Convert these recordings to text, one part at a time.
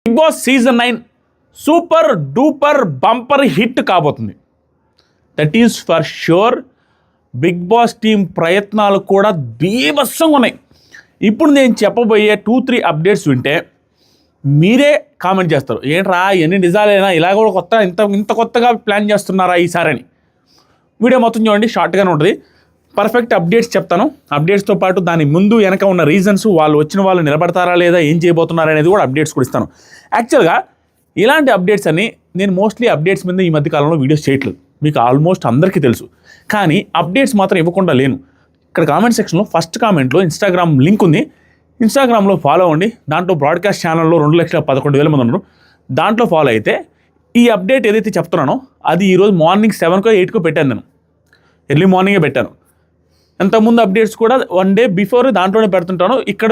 Big boss season 9 super duper bumper hit కాబోతుంది. That is for sure. Big boss team ప్రయత్నాలు కూడా బీభత్సంగా ఉన్నాయి. ఇప్పుడు నేను చెప్పబోయే 2-3 అప్డేట్స్ వింటే మీరే కామెంట్ చేస్తారు, ఏంట్రా ఎన్ని నిజాలైనా ఇలా కూడా ఇంత కొత్తగా ప్లాన్ చేస్తున్నారా ఈసారి అని. వీడియో మొత్తం చూడండి, షార్ట్గానే ఉంటుంది. పర్ఫెక్ట్ అప్డేట్స్ చెప్తాను. అప్డేట్స్తో పాటు దాని ముందు వెనక ఉన్న రీజన్స్, వచ్చిన వాళ్ళు నిలబడతారా లేదా, ఏం చేయబోతున్నారు అనేది కూడా అప్డేట్స్ కూడా ఇస్తాను. యాక్చువల్గా ఇలాంటి అప్డేట్స్ అని నేను మోస్ట్లీ అప్డేట్స్ మీద ఈ మధ్యకాలంలో వీడియోస్ చేయట్లేదు, మీకు ఆల్మోస్ట్ అందరికీ తెలుసు. కానీ అప్డేట్స్ మాత్రం ఇవ్వకుండా లేను. ఇక్కడ కామెంట్ సెక్షన్లో ఫస్ట్ కామెంట్లో ఇన్స్టాగ్రామ్ లింక్ ఉంది, ఇన్స్టాగ్రామ్లో ఫాలో అవ్వండి. దాంట్లో బ్రాడ్కాస్ట్ ఛానల్లో 2,11,000 మంది ఉన్నారు. దాంట్లో ఫాలో అయితే ఈ అప్డేట్ ఏదైతే చెప్తున్నానో అది ఈరోజు మార్నింగ్ 7కో 8కో పెట్టాను. నేను ఎర్లీ మార్నింగే పెట్టాను. అంతకుముందు అప్డేట్స్ కూడా 1 డే బిఫోర్ దాంట్లోనే పెడుతుంటాను. ఇక్కడ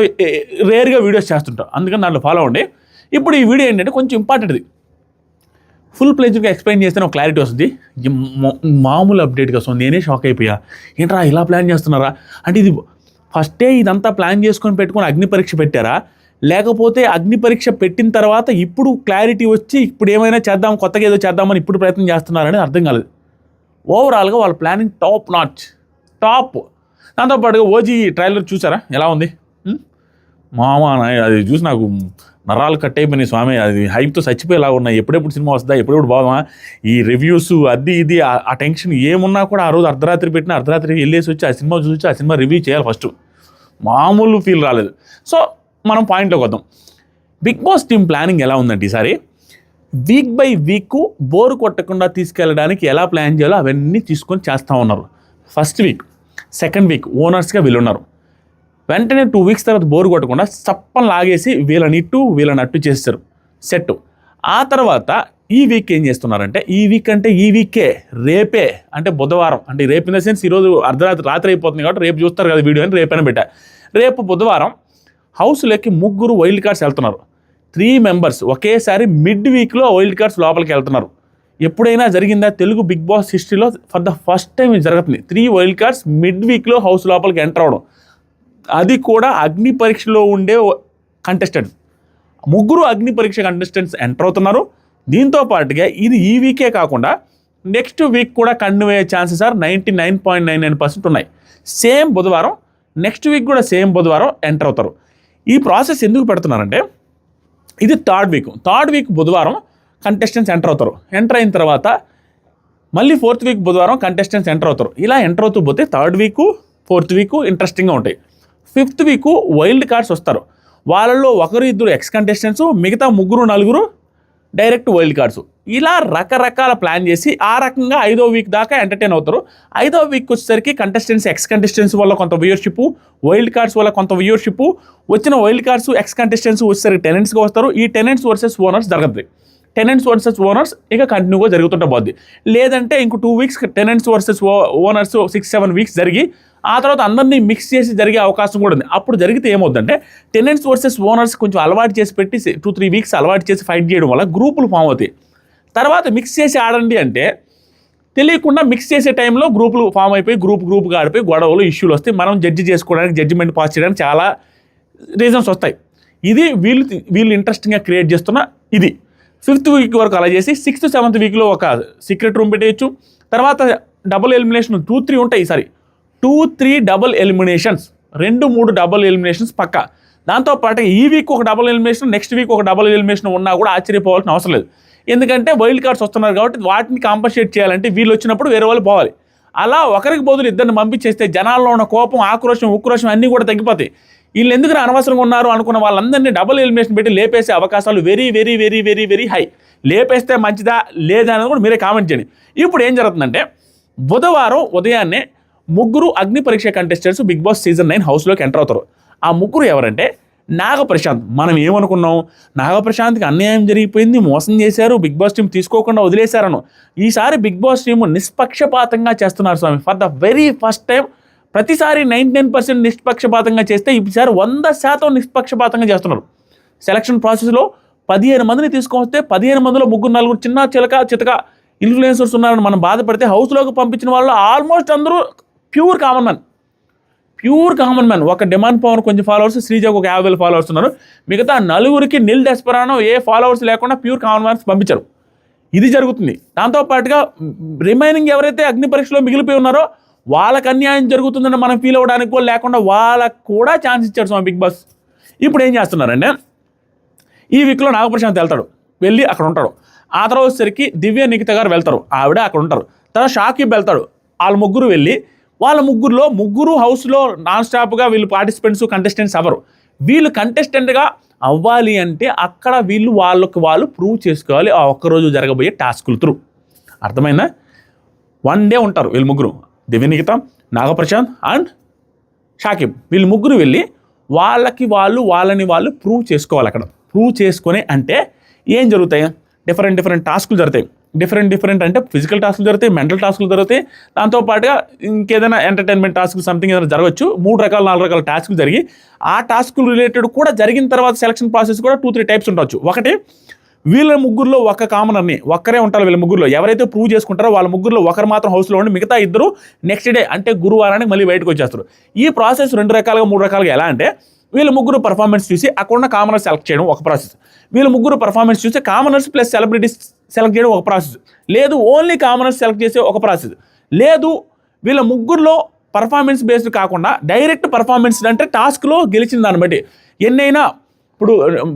రేర్గా వీడియోస్ చేస్తుంటాను, అందుకని దాంట్లో ఫాలో అవ్వండి. ఇప్పుడు ఈ వీడియో ఏంటంటే కొంచెం ఇంపార్టెంట్ది. ఫుల్ ప్లేజ్గా ఎక్స్ప్లెయిన్ చేస్తే ఒక క్లారిటీ వస్తుంది. మామూలు అప్డేట్గా వస్తుంది. నేనే షాక్ అయిపోయా, ఏంట్రా ఇలా ప్లాన్ చేస్తున్నారా అంటే, ఇది ఫస్టే ఇదంతా ప్లాన్ చేసుకొని పెట్టుకొని అగ్ని పరీక్ష పెట్టారా, లేకపోతే అగ్ని పరీక్ష పెట్టిన తర్వాత ఇప్పుడు క్లారిటీ వచ్చి ఇప్పుడు ఏమైనా చేద్దాం, కొత్తగా ఏదో చేద్దామని ఇప్పుడు ప్రయత్నం చేస్తున్నారనేది అర్థం కాలేదు. ఓవరాల్గా వాళ్ళ ప్లానింగ్ టాప్ నాచ్, టాప్. దాంతోపాటుగా ఓజీ ట్రైలర్ చూసారా ఎలా ఉంది? మామా అది చూసి నాకు నరాలు కట్ అయిపోయినాయి స్వామి. అది హైప్తో చచ్చిపోయేలా ఉన్నాయి. ఎప్పుడెప్పుడు సినిమా వస్తుందా, ఎప్పుడెప్పుడు బాగుమా, ఈ రివ్యూస్ అది ఇది ఆ టెన్షన్ ఏమున్నా కూడా ఆ రోజు అర్ధరాత్రి పెట్టిన అర్ధరాత్రి వెళ్ళేసి వచ్చి ఆ సినిమా చూసి ఆ సినిమా రివ్యూ చేయాలి. ఫస్ట్ మామూలు ఫీల్ రాలేదు. సో మనం పాయింట్లోకి వద్దాం. బిగ్ బాస్ టీమ్ ప్లానింగ్ ఎలా ఉందంటే ఈసారి వీక్ బై వీక్ బోరు కొట్టకుండా తీసుకెళ్ళడానికి ఎలా ప్లాన్ చేయాలో అవన్నీ తీసుకొని చేస్తూ ఉన్నారు. ఫస్ట్ వీక్, సెకండ్ వీక్ ఓనర్స్గా వీళ్ళు ఉన్నారు. వెంటనే 2 వీక్స్ తర్వాత బోరు కొట్టకుండా చప్పని లాగేసి వీళ్ళని అట్టు చేస్తారు సెట్. ఆ తర్వాత ఈ వీక్ ఏం చేస్తున్నారంటే, ఈ వీక్ అంటే ఈ వీకే రేపే అంటే బుధవారం, అంటే రేపు ఇన్ ద సెన్స్ ఈరోజు రాత్రి అయిపోతుంది కాబట్టి రేపు చూస్తారు కదా వీడియో అని రేపైనా పెట్టా. రేపు బుధవారం హౌస్లోకి 3 వైల్డ్ కార్డ్స్ వెళ్తున్నారు. 3 మెంబర్స్ ఒకేసారి మిడ్ వీక్లో వైల్డ్ కార్డ్స్ లోపలికి వెళ్తున్నారు. ఎప్పుడైనా జరిగిందా తెలుగు బిగ్ బాస్ హిస్టరీలో? ఫర్ ద ఫస్ట్ టైం ఇది జరుగుతుంది. 3 వైల్డ్ కార్డ్స్ మిడ్ వీక్లో హౌస్ లోపలికి ఎంటర్ అవ్వడం, అది కూడా అగ్ని పరీక్షలో ఉండే కంటెస్టెంట్స్. 3 అగ్ని పరీక్ష కంటెస్టెంట్స్ ఎంటర్ అవుతున్నారు. దీంతో పాటుగా ఇది ఈ వీకే కాకుండా నెక్స్ట్ వీక్ కూడా కంటిన్యూ అయ్యే ఛాన్సెస్ 99.99% ఉన్నాయి. సేమ్ బుధవారం, నెక్స్ట్ వీక్ కూడా సేమ్ బుధవారం ఎంటర్ అవుతారు. ఈ ప్రాసెస్ ఎందుకు పెడుతున్నారంటే, ఇది థర్డ్ వీక్ బుధవారం కంటెస్టెంట్స్ ఎంటర్ అవుతారు. ఎంటర్ అయిన తర్వాత మళ్ళీ 4th వీక్ బుధవారం కంటెస్టెంట్స్ ఎంటర్ అవుతారు. ఇలా ఎంటర్ అవుతూ పోతే 3rd వీక్ 4th వీక్ ఇంట్రెస్టింగ్గా ఉంటాయి. 5th వీక్ వైల్డ్ కార్డ్స్ వస్తారు. వాళ్ళల్లో 1-2 ఎక్స్ కంటెస్టెంట్స్, మిగతా 3-4 డైరెక్ట్ వైల్డ్ కార్డ్స్. ఇలా రకరకాల ప్లాన్ చేసి ఆ రకంగా 5వ వీక్ దాకా ఎంటర్టైన్ అవుతారు. 5వ వీక్ వచ్చేసరికి కంటెస్టెంట్స్, ఎక్స్ కంటెస్టెంట్స్ వల్ల కొంత వ్యూయర్షిప్, వైల్డ్ కార్డ్స్ వల్ల కొంత వ్యూయర్షిప్, వచ్చిన వైల్డ్ కార్డ్స్ ఎక్స్ కంటెస్టెంట్స్ వచ్చేసరికి టెనెంట్స్గా వస్తారు. ఈ టెనెంట్స్ వర్సెస్ ఓనర్స్ జరుగుతుంది. టెనెంట్స్ వర్సెస్ ఓనర్స్ ఇక కంటిన్యూగా జరుగుతుంటే పోద్ది. లేదంటే ఇంకో 2 weeks tenants versus owners 6-7 weeks జరిగి ఆ తర్వాత అందరినీ మిక్స్ చేసి జరిగే అవకాశం కూడా ఉంది. అప్పుడు జరిగితే ఏమవుతుందంటే, టెనెంట్స్ వర్సెస్ ఓనర్స్ కొంచెం అలవాటు చేసి పెట్టి 2-3 వీక్స్ అలవాటు చేసి ఫైట్ చేయడం వల్ల గ్రూపులు ఫామ్ అవుతాయి. తర్వాత మిక్స్ చేసి ఆడండి అంటే తెలియకుండా మిక్స్ చేసే టైంలో గ్రూపులు ఫామ్ అయిపోయి గ్రూప్గా ఆడిపోయి గొడవలు, ఇష్యూలు వస్తాయి. మనం జడ్జి చేసుకోవడానికి, జడ్జిమెంట్ పాస్ చేయడానికి చాలా రీజన్స్ వస్తాయి. ఇది వీళ్ళు ఇంట్రెస్టింగ్గా క్రియేట్ చేస్తున్న ఇది. 5th వీక్ వరకు అలా చేసి 6th 7th వీక్లో ఒక సీక్రెట్ రూమ్ పెట్టేయచ్చు. తర్వాత డబుల్ ఎలిమినేషన్ 2-3 ఉంటాయి. ఈసారి 2-3 డబుల్ ఎలిమినేషన్స్, 2-3 డబుల్ ఎలిమినేషన్స్ పక్కా. దాంతోపాటు ఈ వీక్ ఒక డబుల్ ఎలిమినేషన్, నెక్స్ట్ వీక్ ఒక డబుల్ ఎలిమినేషన్ ఉన్నా కూడా ఆశ్చర్యపోవాల్సిన అవసరం లేదు. ఎందుకంటే వైల్డ్ కార్డ్స్ వస్తున్నారు కాబట్టి వాటిని కాంపన్సేట్ చేయాలంటే వీళ్ళు వచ్చినప్పుడు వేరే వాళ్ళు పోవాలి. అలా ఒకరికి బదులు ఇద్దరిని పంపించేస్తే జనాల్లో ఉన్న కోపం, ఆక్రోశం, ఉక్రోశం అన్నీ కూడా తగ్గిపోతాయి. వీళ్ళు ఎందుకు అనవసరంగా ఉన్నారు అనుకున్న వాళ్ళందరినీ డబుల్ ఎలిమినేషన్ పెట్టి లేపేసే అవకాశాలు very very very very very high. లేపేస్తే మంచిదా లేదా అనేది కూడా మీరే కామెంట్ చేయండి. ఇప్పుడు ఏం జరుగుతుందంటే, బుధవారం ఉదయాన్నే 3 అగ్ని పరీక్ష కంటెస్టెంట్స్ బిగ్ బాస్ సీజన్ 9 హౌస్లోకి ఎంటర్ అవుతారు. ఆ 3 ఎవరంటే, నాగప్రశాంత్. మనం ఏమనుకున్నాం, నాగప్రశాంత్కి అన్యాయం జరిగిపోయింది, మోసం చేశారు, బిగ్ బాస్ టీం తీసుకోకుండా వదిలేశారను. ఈసారి బిగ్ బాస్ టీం నిష్పక్షపాతంగా చేస్తున్నారు స్వామి. For the very first time. ప్రతిసారి 99% నిష్పక్షపాతంగా చేస్తే ఈసారి 100% నిష్పక్షపాతంగా చేస్తున్నారు. సెలక్షన్ ప్రాసెస్లో 15 మందిని తీసుకొస్తే 15 మందిలో 3-4 చిన్న చితక ఇన్ఫ్లుయెన్సర్స్ ఉన్నారని మనం బాధపడితే హౌస్లోకి పంపించిన వాళ్ళు ఆల్మోస్ట్ అందరూ pure common man. Pure common man. ఒక డిమాండ్ పవన్ కొంచెం ఫాలోవర్స్, శ్రీజకు ఒక 50,000 ఫాలోవర్స్ ఉన్నారు. మిగతా నలుగురికి నిల్ డెస్పరానో ఏ ఫాలోవర్స్ లేకుండా ప్యూర్ కామన్ మ్యాన్స్ పంపించారు. ఇది జరుగుతుంది. దాంతోపాటుగా రిమైనింగ్ ఎవరైతే అగ్ని పరీక్షలో మిగిలిపోయి ఉన్నారో వాళ్ళకి అన్యాయం జరుగుతుందని మనం ఫీల్ అవ్వడానికి కూడా లేకుండా వాళ్ళకు కూడా ఛాన్స్ ఇచ్చాడు స్వామి బిగ్ బాస్. ఇప్పుడు ఏం చేస్తున్నారంటే ఈ వీక్లో నాగప్రశాంత్ వెళ్తాడు, వెళ్ళి అక్కడ ఉంటాడు. ఆ తర్వాత వచ్చేసరికి దివ్య నిఖిత గారు వెళ్తారు, ఆవిడ అక్కడ ఉంటారు. తర్వాత షాకిబ్ వెళ్తాడు. వాళ్ళ ముగ్గురు వెళ్ళి వాళ్ళ ముగ్గురులో ముగ్గురు హౌస్లో నాన్ స్టాప్గా వీళ్ళు పార్టిసిపెంట్స్ కంటెస్టెంట్స్ అవ్వరు. వీళ్ళు కంటెస్టెంట్గా అవ్వాలి అంటే అక్కడ వీళ్ళు వాళ్ళకి వాళ్ళు ప్రూవ్ చేసుకోవాలి ఆ ఒక్కరోజు జరగబోయే టాస్కులు త్రూ. అర్థమైందా? 1 డే ఉంటారు వీళ్ళు ముగ్గురు, దివ్య నిఖిత, నాగప్రశాంత్ అండ్ షాకిబ్. వీళ్ళు ముగ్గురు వెళ్ళి వాళ్ళకి వాళ్ళని వాళ్ళు ప్రూవ్ చేసుకోవాలి. అక్కడ ప్రూవ్ చేసుకొని అంటే ఏం జరుగుతాయి? డిఫరెంట్ టాస్కులు జరుగుతాయి. డిఫరెంట్ అంటే ఫిజికల్ టాస్కులు జరుగుతాయి, మెంటల్ టాస్కులు జరుగుతాయి. దాంతోపాటుగా ఇంకేదైనా ఎంటర్టైన్మెంట్ టాస్క్ సంథింగ్ ఏదైనా జరగచ్చు. 4 రకాల టాస్కులు జరిగి ఆ టాస్కులు రిలేటెడ్ కూడా జరిగిన తర్వాత సెలక్షన్ ప్రాసెస్ కూడా 2-3 టైప్స్ ఉండొచ్చు. ఒకటి, వీళ్ళ ముగ్గురులో ఒక కామనర్ని ఒక్కరే ఉంటారు. వీళ్ళ ముగ్గురులో ఎవరైతే ప్రూవ్ చేసుకుంటారో వాళ్ళ ముగ్గురులో ఒకరు మాత్రం హౌస్లో ఉండి మిగతా ఇద్దరు నెక్స్ట్ డే అంటే గురువారానికి మళ్ళీ బయటకు వచ్చేస్తారు. ఈ ప్రాసెస్ 2 రకాలుగా 3 రకాలుగా. ఎలా అంటే వీళ్ళ ముగ్గురు పర్ఫార్మెన్స్ చూసి అక్కడున్న కామనర్స్ సెలెక్ట్ చేయడం ఒక ప్రాసెస్, వీళ్ళ ముగ్గురు పర్ఫార్మెన్స్ చూసి కామనర్స్ ప్లస్ సెలబ్రిటీస్ సెలెక్ట్ చేయడం ఒక ప్రాసెస్, లేదు ఓన్లీ కామనర్స్ సెలెక్ట్ చేసే ఒక ప్రాసెస్, లేదు వీళ్ళ ముగ్గురులో పర్ఫార్మెన్స్ బేస్డ్ కాకుండా డైరెక్ట్ పర్ఫార్మెన్స్ అంటే టాస్క్లో గెలిచిన దాన్ని బట్టి ఎన్నైనా ఇప్పుడు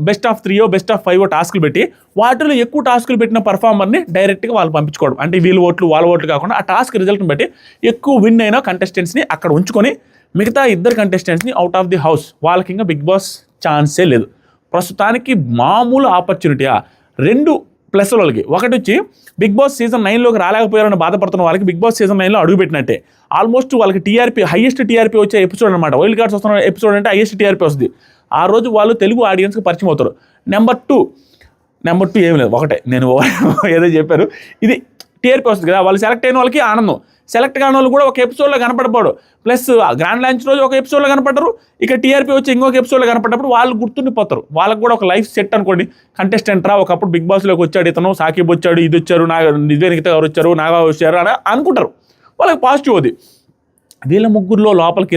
బెస్ట్ ఆఫ్ 3 బెస్ట్ ఆఫ్ 5 టాస్కులు పెట్టి వాటిలో ఎక్కువ టాస్కులు పెట్టిన పర్ఫార్మర్ని డైరెక్ట్గా వాళ్ళు పంపించుకోవడం. అంటే వీళ్ళ ఓట్లు వాళ్ళ ఓట్లు కాకుండా ఆ టాస్క్ రిజల్ట్ని బట్టి ఎక్కువ విన్ అయిన కంటెస్టెంట్స్ని అక్కడ ఉంచుకొని మిగతా ఇద్దరు కంటెస్టెంట్స్ని అవుట్ ఆఫ్ ది హౌస్, వాళ్ళకి ఇంకా బిగ్ బాస్ ఛాన్సే లేదు ప్రస్తుతానికి. మామూలు ఆపర్చునిటీయా 2 ప్లస్ వాళ్ళకి. ఒకటి వచ్చి బిగ్ బాస్ సీజన్ 9లోకి రాలేకపోయారని బాధపడుతున్న వాళ్ళకి బిగ్ బాస్ సీజన్ 9లో అడుగుపెట్టినట్టే. ఆల్మోస్ట్ వాళ్ళకి టీఆర్పీ హైయెస్ట్ టీఆర్పీ వచ్చే ఎపిసోడ్ అనమాట. వైల్డ్ కార్డ్స్ వస్తున్న ఎపిసోడ్ అంటే హైయెస్ట్ టీఆర్పీ వస్తుంది. ఆ రోజు వాళ్ళు తెలుగు ఆడియన్స్కి పరిచయం అవుతారు. నెంబర్ టూ ఏం లేదు, ఒకటే నేను ఏదో చెప్పారు, ఇది టీఆర్పీ వస్తుంది కదా, వాళ్ళు సెలెక్ట్ అయిన వాళ్ళకి ఆనందం. సెలెక్ట్ కాని వాళ్ళు కూడా ఒక ఎపిసోడ్లో కనపడపోడు, ప్లస్ గ్రాండ్ లాంచ్ రోజు ఒక ఎపిసోడ్లో కనపడరు, ఇక టీఆర్పీ వచ్చి ఇంకొక ఎపిసోడ్లో కనపడ్డప్పుడు వాళ్ళు గుర్తుండిపోతారు. వాళ్ళకి కూడా ఒక లైఫ్ సెట్ అనుకోండి. కంటెస్టెంట్ రా, ఒకప్పుడు బిగ్ బాస్లోకి వచ్చాడు ఇతను, సాకిబ్ వచ్చాడు, ఇది వచ్చారు, దివ్య నిఖిత గారు వచ్చారు, నాగా వచ్చారు అని అనుకుంటారు. వాళ్ళకి పాజిటివ్ అది. వీళ్ళ ముగ్గురులో లోపలికి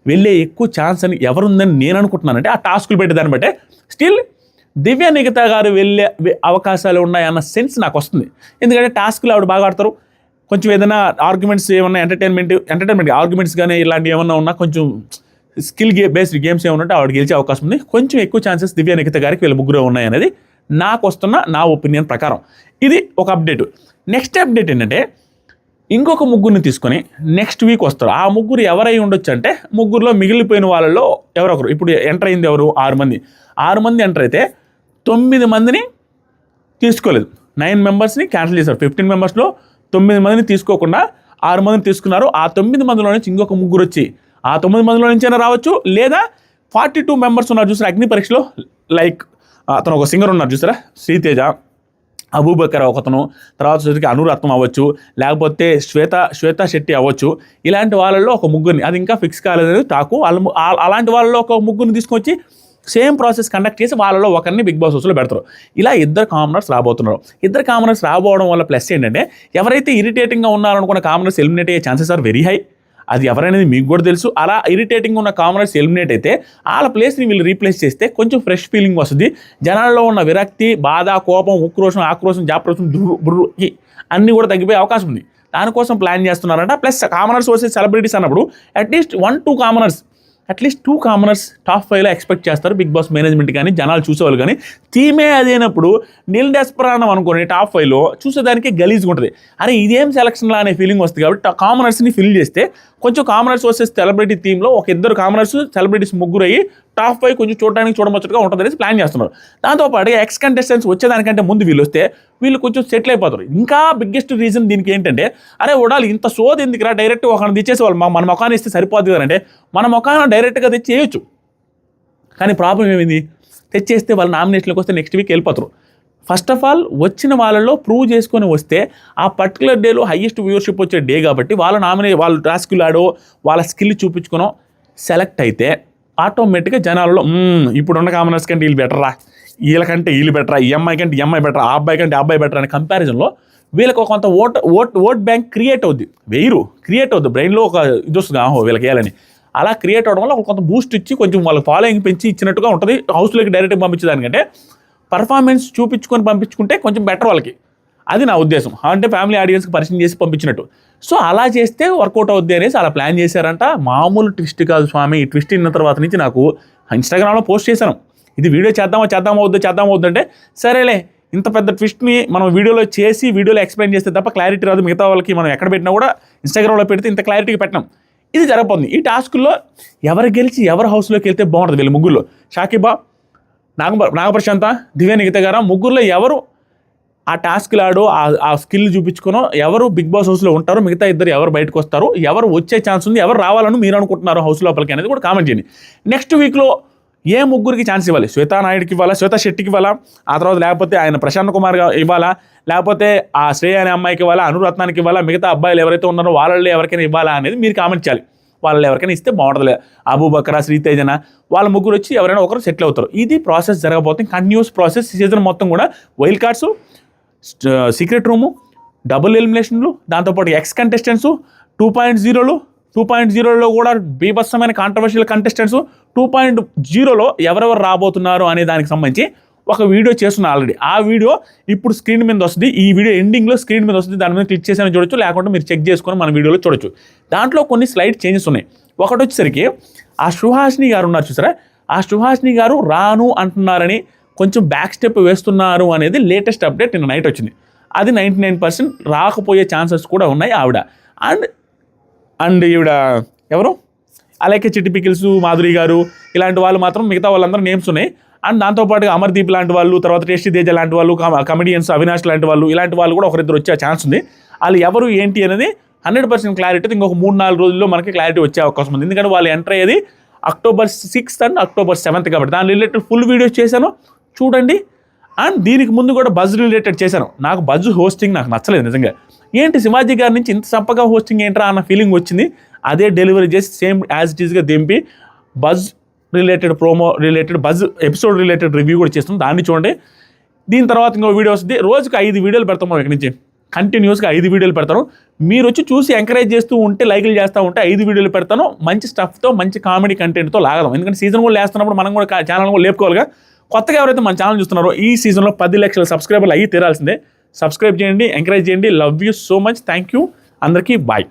వెళ్ళే ఎక్కువ ఛాన్స్ అని ఎవరుందని నేను అనుకుంటున్నానంటే ఆ టాస్కులు పెట్టే దాన్ని బట్టే స్టిల్ దివ్య నిఖిత గారు వెళ్ళే అవకాశాలు ఉన్నాయన్న సెన్స్ నాకు వస్తుంది. ఎందుకంటే టాస్కులు ఆవిడ బాగా ఆడతారు. కొంచెం ఏదైనా ఆర్గ్యుమెంట్స్ ఏమన్నా ఎంటర్టైన్మెంట్ ఆర్గ్యుమెంట్స్ కానీ ఇలాంటివి ఏమన్నా ఉన్నా కొంచెం స్కిల్ బేస్డ్ గేమ్స్ ఏమన్నా ఉంటే ఆవిడ గెలిచే అవకాశం ఉంది. కొంచెం ఎక్కువ ఛాన్సెస్ దివ్య నిఖిత గారికి వీళ్ళ ముగ్గురు ఉన్నాయనేది నాకు వస్తున్న నా ఒపీనియన్ ప్రకారం. ఇది ఒక అప్డేట్. నెక్స్ట్ అప్డేట్ ఏంటంటే ఇంకొక ముగ్గురిని తీసుకొని నెక్స్ట్ వీక్ వస్తారు. ఆ ముగ్గురు ఎవరై ఉండొచ్చు అంటే ముగ్గురులో మిగిలిపోయిన వాళ్ళలో ఎవరొకరు. ఇప్పుడు ఎంటర్ అయింది ఎవరు? 6 మంది ఎంటర్ అయితే 9 మందిని తీసుకోలేదు. 9 మెంబర్స్ని క్యాన్సిల్ చేశారు. 15 మెంబర్స్లో 9 మందిని తీసుకోకుండా 6 మందిని తీసుకున్నారు. ఆ 9 మందిలో నుంచి ఇంకొక ముగ్గురు వచ్చి ఆ 9 మందిలో నుంచైనా రావచ్చు, లేదా 42 మెంబర్స్ ఉన్నారు చూసారా అగ్ని పరీక్షలో, లైక్ అతను ఒక సింగర్ ఉన్నారు చూసారా, శ్రీతేజ, అబూబకర్ ఒకతను, తర్వాత వచ్చేసరికి అనురత్నం అవ్వచ్చు, లేకపోతే శ్వేత శెట్టి అవ్వచ్చు. ఇలాంటి వాళ్ళల్లో ఒక ముగ్గురిని, అది ఇంకా ఫిక్స్ కాలేదని టాకు, అలాంటి వాళ్ళలో ఒక ముగ్గురిని తీసుకొచ్చి సేమ్ ప్రాసెస్ కండక్ట్ చేసి వాళ్ళలో ఒకరిని బిగ్ బాస్ హౌస్లో పెడతారు. ఇలా 2 కామనర్స్ రాబోతున్నారు. 2 కామనర్స్ రాబోవడం వల్ల ప్లస్ ఏంటంటే ఎవరైతే ఇరిటేటింగ్గా ఉన్నారనుకున్న కామనర్స్ ఎలిమినేట్ అయ్యే ఛాన్సెస్ ఆర్ వెరీ హై. అది ఎవరనేది మీకు కూడా తెలుసు. అలా ఇరిటేటింగ్ ఉన్న కామనర్స్ ఎలిమినేట్ అయితే వాళ్ళ ప్లేస్ని వీళ్ళు రీప్లేస్ చేస్తే కొంచెం ఫ్రెష్ ఫీలింగ్ వస్తుంది. జనాల్లో ఉన్న విరక్తి, బాధ, కోపం, ఉక్రోషం, ఆక్రోషం, జాప్రోషం, బుర్రు అన్నీ కూడా తగ్గిపోయే అవకాశం ఉంది. దానికోసం ప్లాన్ చేస్తున్నారంట. ప్లస్ కామనర్స్ వర్సెస్ సెలబ్రిటీస్ అన్నప్పుడు అట్లీస్ట్ 2 కామనర్స్ టాప్ 5లో ఎక్స్పెక్ట్ చేస్తారు బిగ్ బాస్ మేనేజ్మెంట్ కానీ జనాలు చూసేవాళ్ళు కానీ. టీమే అదేనప్పుడు నిల్ డెస్పరానం అనుకోని టాప్ 5లో చూసేదానికి గలీజ్గా ఉంటుంది. అరే ఇదేం సెలక్షన్లా అనే ఫీలింగ్ వస్తుంది. కాబట్టి కామనర్స్ని ఫిల్ చేస్తే కొంచెం కామనర్స్ వర్సెస్ సెలబ్రిటీ టీంలో ఒక 2 కామనర్స్ సెలబ్రిటీస్ ముగ్గురు అయ్యి టాప్ 5 కొంచెం చూడముచ్చటగా ఉంటుంది అనేసి ప్లాన్ చేస్తున్నారు. దాంతోపాటు ఎక్స్ కంటెస్టెంట్స్ వచ్చేదానికంటే ముందు వీళ్ళు వస్తే వీళ్ళు కొంచెం సెటిల్ అయిపోతారు. ఇంకా బిగ్గెస్ట్ రీజన్ దీనికి ఏంటంటే అరే ఉడాలి ఇంత సోది ఎందుకురా, డైరెక్ట్ ఒకరిని తెచ్చేసి వాళ్ళు మన ముఖాన్ని ఇస్తే సరిపోద్ది కదంటే మన ముఖాన్ని డైరెక్ట్గా తెచ్చి చేయొచ్చు. కానీ ప్రాబ్లం ఏమైంది, తెచ్చేస్తే వాళ్ళ నామినేషన్లోకి వస్తే నెక్స్ట్ వీక్ వెళ్ళిపోతారు. ఫస్ట్ ఆఫ్ ఆల్ వచ్చిన వాళ్ళలో ప్రూవ్ చేసుకొని వస్తే ఆ పర్టికులర్ డేలో హైయెస్ట్ వ్యూవర్షిప్ వచ్చే డే కాబట్టి వాళ్ళు టాస్కులు ఆడో వాళ్ళ స్కిల్ చూపించుకునో సెలెక్ట్ అయితే ఆటోమేటిక్గా జనాలలో ఇప్పుడున్న కామనర్స్ కంటే వీళ్ళు బెటరా, వీళ్ళకంటే వీళ్ళు బెటరా, ఈ అమ్మాయి కంటే ఈ అమ్మాయి బెటరా, ఆ అబ్బాయి కంటే ఆ అబ్బాయి బెటర్ అనే కంపారిజన్లో వీళ్ళకి కొంత ఓట్ బ్యాంక్ క్రియేట్ అవుద్ది. క్రియేట్ అవుద్ది బ్రెయిన్లో ఒక ఇది వస్తుంది, ఆహో వీళ్ళకి వేయాలని. అలా క్రియేట్ అవడం వల్ల కొంత బూస్ట్ ఇచ్చి కొంచెం వాళ్ళకి ఫాలోయింగ్ పెంచి ఇచ్చినట్టుగా ఉంటుంది. హౌస్లోకి డైరెక్ట్గా పంపించేదానికంటే పర్ఫార్మెన్స్ చూపించుకొని పంపించుకుంటే కొంచెం బెటర్ వాళ్ళకి. అది నా ఉద్దేశం. అంటే ఫ్యామిలీ ఆడియన్స్కి పరిచయం చేసి పంపించినట్టు. సో అలా చేస్తే వర్కౌట్ అవుద్ది అనేసి అలా ప్లాన్ చేశారంట. మామూలు ట్విస్ట్ కాదు స్వామి. ఈ ట్విస్ట్ ఇన్న తర్వాత నుంచి నాకు ఇన్స్టాగ్రామ్లో పోస్ట్ చేశాను, ఇది వీడియో చేద్దాం అవుద్దంటే సరేలే ఇంత పెద్ద ట్విస్ట్ని మనం వీడియోలో చేసి వీడియోలో ఎక్స్ప్లెయిన్ చేస్తే తప్ప క్లారిటీ రాదు. మిగతా వాళ్ళకి మనం ఎక్కడ పెట్టినా కూడా ఇన్స్టాగ్రామ్లో పెడితే ఇంత క్లారిటీగా పెట్టినాం. ఇది జరగబోతుంది. ఈ టాస్కుల్లో ఎవరు గెలిచి ఎవరు హౌస్లోకి వెళ్తే బాగుంటుంది? వీళ్ళు ముగ్గురులో షాకిబా, నాగప్రశాంత, దివ్య నిఖిత గారు ముగ్గురులో ఎవరు ఆ టాస్క్లు ఆడో ఆ స్కిల్ చూపించుకునో ఎవరు బిగ్ బాస్ హౌస్లో ఉంటారో, మిగతా ఇద్దరు ఎవరు బయటకు వస్తారు, ఎవరు వచ్చే ఛాన్స్ ఉంది, ఎవరు రావాలని మీరు అనుకుంటున్నారు హౌస్ లోపలికి అనేది కూడా కామెంట్ చేయండి. నెక్స్ట్ వీక్లో ఏ ముగ్గురికి ఛాన్స్ ఇవ్వాలి? శ్వేతా నాయుడుకి ఇవ్వాలా, శ్వేతా శెట్టికి ఇవ్వాలా, ఆ తర్వాత లేకపోతే ఆయన ప్రశాంత్ కుమార్ ఇవ్వాలా, లేకపోతే ఆ శ్రేయ అనే అమ్మాయికి ఇవ్వాలా, అనురత్నానికి ఇవ్వాలా, మిగతా అబ్బాయిలు ఎవరైతే ఉన్నారో వాళ్ళలో ఎవరికైనా ఇవ్వాలా అనేది మీరు కామెంట్ చేయాలి. వాళ్ళు ఎవరికైనా ఇస్తే బాగుంటుంది. అబూబకరా, శ్రీతేజన వాళ్ళ ముగ్గురు వచ్చి ఎవరైనా ఒకరు సెటిల్ అవుతారు. ఇది ప్రాసెస్ జరగబోతుంది. Continuous process. సీజన్ మొత్తం కూడా wild cards, secret room, double ఎలిమినేషన్లు, దాంతోపాటు ఎక్స్ కంటెస్టెంట్స్, 2.0లో కూడా బీభత్సమైన కాంట్రవర్షియల్ కంటెస్టెంట్స్, 2.0లో ఎవరెవరు రాబోతున్నారు అనే దానికి సంబంధించి ఒక వీడియో చేస్తున్నా ఆల్రెడీ. ఆ వీడియో ఇప్పుడు స్క్రీన్ మీద వస్తుంది. ఈ వీడియో ఎండింగ్లో స్క్రీన్ మీద వస్తుంది. దాని మీద క్లిక్ చేసి చూడొచ్చు, లేకుంటే మీరు చెక్ చేసుకొని మన వీడియోలో చూడొచ్చు. దాంట్లో కొన్ని స్లైడ్ చేంజెస్ ఉన్నాయి. ఒకటి వచ్చేసరికి ఆ సుహాసిని గారు ఉన్నారు చూసారా, ఆ సుహాసిని గారు రాను అంటున్నారని కొంచెం బ్యాక్ స్టెప్ వేస్తున్నారు అనేది లేటెస్ట్ అప్డేట్ నిన్న నైట్ వచ్చింది. అది 99% రాకపోయే ఛాన్సెస్ కూడా ఉన్నాయి ఆవిడ. అండ్ ఈవిడ ఎవరు, అలాగే చిట్టి పికిల్స్, మాధురి గారు ఇలాంటి వాళ్ళు మాత్రం మిగతా వాళ్ళందరూ నేమ్స్ ఉన్నాయి. అండ్ దాంతోపాటుగా అమర్దీప్ లాంటి వాళ్ళు, తర్వాత టేస్టీ తేజ లాంటి వాళ్ళు, కమెడియన్స్ అవినాష్ లాంటి వాళ్ళు, ఇలాంటి వాళ్ళు కూడా ఒకరిద్దరు వచ్చే ఛాన్స్ ఉంది. వాళ్ళు ఎవరు ఏంటి అనేది 100% క్లారిటీ ఇంకొక 3-4 రోజుల్లో మనకి క్లారిటీ వచ్చే అవకాశం ఉంది. ఎందుకంటే వాళ్ళు ఎంటర్ అయ్యేది October 6th and October 7th కాబట్టి దాని రిలేటెడ్ ఫుల్ వీడియోస్ చేశాను, చూడండి. అండ్ దీనికి ముందు కూడా బజ్ రిలేటెడ్ చేశాను. నాకు బజ్ హోస్టింగ్ నాకు నచ్చలేదు నిజంగా. ఏంటి శివాజీ గారి నుంచి ఇంత చప్పగా హోస్టింగ్ ఏంట్రా అన్న ఫీలింగ్ వచ్చింది. అదే డెలివరీ చేసి సేమ్ యాజ్ ఇట్ ఈస్గా దింపి buzz related promo related buzz episode related review కూడా చేస్తాం, దాన్ని చూడండి. దీని తర్వాత ఇంకో వీడియో వస్తుంది. రోజుకి 5 వీడియోలు పెడతాం మనం ఇక్కడి నుంచి, కంటిన్యూస్గా 5 వీడియోలు పెడతాను. మీరు వచ్చి చూసి ఎంకరేజ్ చేస్తూ ఉంటే, లైక్లు చేస్తూ ఉంటే 5 వీడియోలు పెడతాను. మంచి స్టఫ్తో, మంచి కామెడీ కంటెంట్తో లాగదాం. ఎందుకంటే సీజన్ కూడా లేస్తున్నప్పుడు మనం కూడా ఛానల్ కూడా లేపుకోవాలిగా. కొత్తగా ఎవరైతే మన ఛానల్ చూస్తున్నారో ఈ సీజన్లో 10 లక్షల సబ్స్క్రైబర్లు అయ్యి తీరాల్సిందే. సబ్స్క్రైబ్ చేయండి, ఎంకరేజ్ చేయండి. Love you so much. Thank you అందరికీ. బాయ్.